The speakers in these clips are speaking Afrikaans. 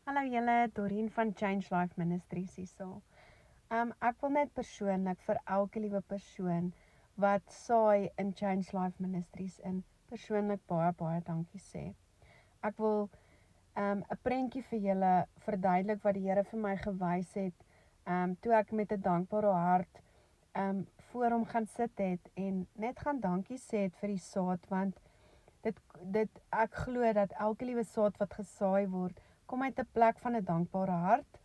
Hallo julle, Dorien van Change Life Ministries hierso. Ek wil net persoonlik vir elke liewe persoon wat saai in Change Life Ministries in persoonlik baie dankie sê. Ek wil 'n prentjie vir julle verduidelik wat die Here vir my gewys het, toe ek met 'n dankbare hart voor hom gaan sit het en net gaan dankie sê het vir die saad, want dit ek glo dat elke liewe saad wat gesaai word, kom uit 'n plek van 'n dankbare hart.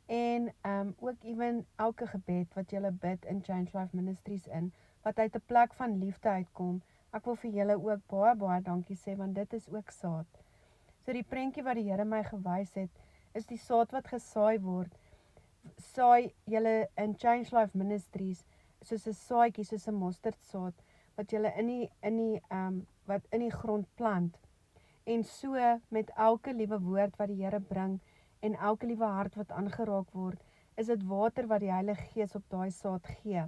En ook ewen elke gebed wat julle bid in Change Life Ministries in, wat uit 'n plek van liefde uitkom. Ek wil vir julle ook baie dankie sê, want dit is ook saad. So die prentjie wat die Here my gewys het, is die saad wat gesaai word. Saai julle in Change Life Ministries soos 'n saadjie, soos 'n mosterdsaad wat julle wat in die grond plant. En so met elke liewe woord wat die Here bring en elke liewe hart wat aangeraak word, is dit water wat die Heilige Gees op daai saad gee.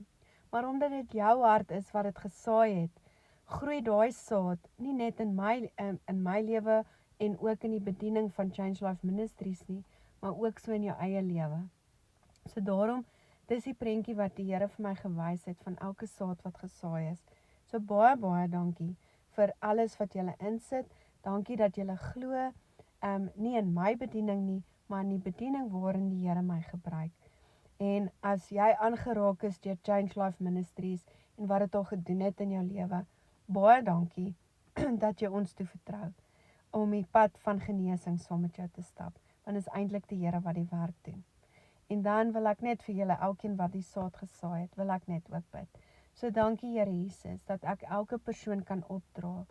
Maar omdat dit jou hart is wat dit gesaai het, groei daai saad nie net in my lewe en ook in die bediening van Change Life Ministries nie, maar ook so in jou eie lewe. So daarom, dis die prentjie wat die Here vir my gewys het van elke saad wat gesaai is. So baie dankie vir alles wat julle insit. Dankie dat julle glo, nie in my bediening nie, maar in die bediening waarin die Here my gebruik. En as jy aangeraak is deur Change Life Ministries en wat dit al gedoen het in jou lewe, baie dankie dat jy ons toe vertrou om die pad van genesing saam met jou te stap, want is eintlik die Here wat die werk doen. En dan wil ek net vir julle elkeen wat die saad gesaai het, wil ek net ook bid. So dankie Here Jesus, dat ek elke persoon kan opdra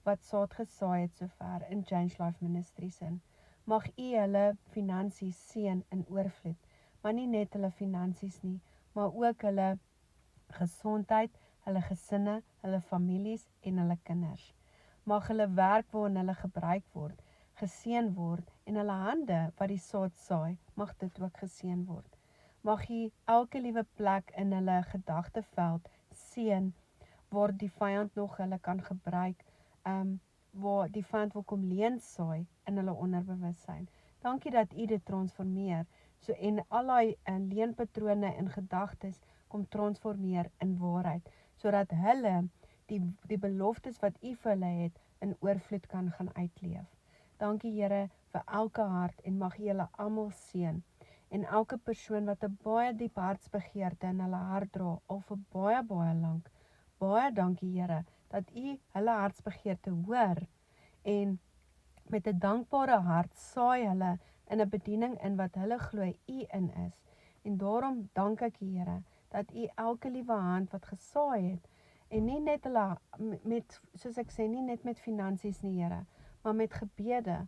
wat saad gesaai het sover in Change Life Ministries in. Mag U hulle finansies seën in oorvloed, maar nie net hulle finansies nie, maar ook hulle gesondheid, hulle gesinne, hulle families en hulle kinders. Mag hulle werk waarin hulle gebruik word, geseën word en hulle hande wat die saad saai, mag dit ook geseën word. Mag U elke liewe plek in hulle gedagteveld seën waar die vyand nog hulle kan gebruik, waar die vyand wil kom leen saai in hulle onderbewussyn. Dankie dat U dit transformeer, so en al die leenpatrone en gedagtes kom transformeer in waarheid, sodat hulle die beloftes wat U vir hulle het in oorvloed kan gaan uitleef. Dankie Here vir elke hart en mag U hulle almal seën. En elke persoon wat 'n baie diep hartsbegeerte in hulle hart dra al vir baie lank. Baie dankie Here dat U hulle hartsbegeerte hoor en met 'n dankbare hart saai hulle in 'n bediening in wat hulle glo U in is. En daarom dank ek U Here dat U elke liewe hand wat gesaai het en nie net hulle met, soos ek sê, nie net met finansies nie Here, maar met gebede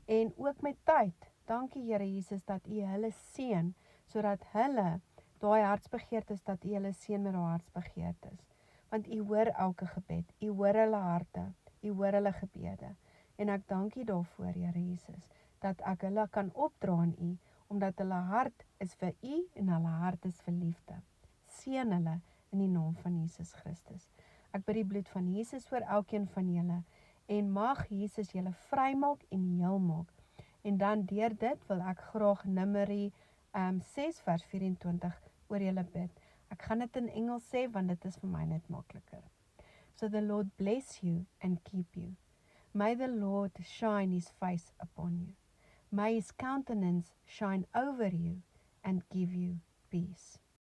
en ook met tyd. Dankie Here Jesus dat U hulle seën sodat hulle daai hartsbegeertes, dat U hulle seën met daai hartsbegeertes. Want U hoor elke gebed, U hoor hulle harte, U hoor hulle gebede. En ek dank U daarvoor, Here Jesus, dat ek hulle kan opdra aan U, omdat hulle hart is vir U en hulle hart is vir liefde. Seën hulle in die naam van Jesus Christus. Ek bid die bloed van Jesus oor elkeen van julle en mag Jesus julle vrymaak en heel maak. En dan deur dit wil ek graag Numeri 6 vers 24 oor julle bid. Ek gaan dit in Engels sê want dit is vir my net makliker. So the Lord bless you and keep you. May the Lord shine his face upon you. May his countenance shine over you and give you peace.